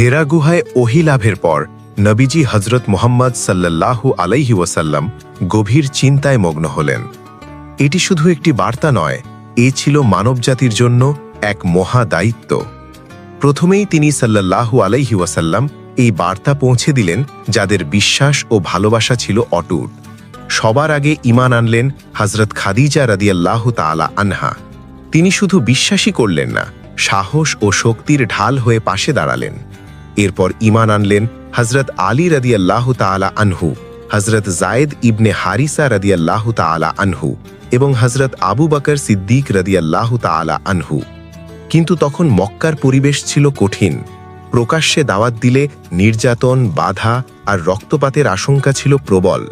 হেরা গুহায় ওহী লাভের পর নবীজি হজরত মুহাম্মদ সাল্লাল্লাহু আলাইহি ওয়াসাল্লাম গভীর চিন্তায় মগ্ন হলেন। এটি শুধু একটি বার্তা নয়, এ ছিল মানবজাতির জন্য এক মহা দায়িত্ব। প্রথমেই তিনি সাল্লাল্লাহু আলাইহি ওয়াসাল্লাম এই বার্তা পৌঁছে দিলেন যাদের বিশ্বাস ও ভালোবাসা ছিল অটুট। সবার আগে ঈমান আনলেন হযরত খাদিজা রাদিয়াল্লাহু তাআলা আনহা। তিনি শুধু বিশ্বাসই করলেন না, সাহস ও শক্তির ঢাল হয়ে পাশে দাঁড়ালেন। এরপর ঈমান আনলেন হযরত আলী রাদিয়াল্লাহু তাআলা আনহু, হযরত যায়েদ ইবনে হারিসা রাদিয়াল্লাহু তাআলা আনহু এবং হযরত আবু বকর সিদ্দিক রাদিয়াল্লাহু তাআলা আনহু। কিন্তু তখন মক্কার পরিবেশ ছিল কঠিন। প্রকাশ্যে দাওয়াত দিলে নির্যাতন, বাধা আর রক্তপাতের আশঙ্কা ছিল প্রবল।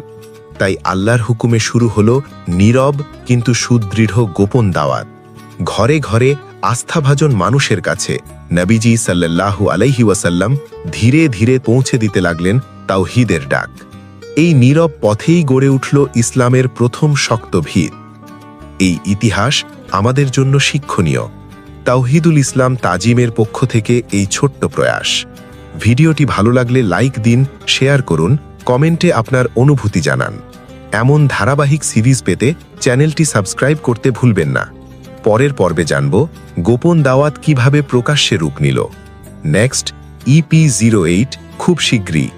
তাই আল্লাহর হুকুমে শুরু হলো নীরব কিন্তু সুদৃঢ় গোপন দাওয়াত। ঘরে ঘরে আস্থাভাজন মানুষের কাছে নবীজি সাল্লাল্লাহু আলাইহি ওয়াসাল্লাম ধীরে ধীরে পৌঁছে দিতে লাগলেন তাওহীদের ডাক। এই নীরব পথেই গড়ে উঠল ইসলামের প্রথম শক্ত ভিত। এই ইতিহাস আমাদের জন্য শিক্ষণীয়। তাওহীদুল ইসলাম তাজিমের পক্ষ থেকে এই ছোট্ট প্রয়াস। ভিডিওটি ভালো লাগলে লাইক দিন, শেয়ার করুন, কমেন্টে আপনার অনুভূতি জানান। এমন ধারাবাহিক সিরিজ পেতে চ্যানেলটি সাবস্ক্রাইব করতে ভুলবেন না। পরের পর্বে জানব গোপন দাওয়াত কিভাবে প্রকাশ্যে রূপ নিল। নেক্সট EP08 খুব শীঘ্রই।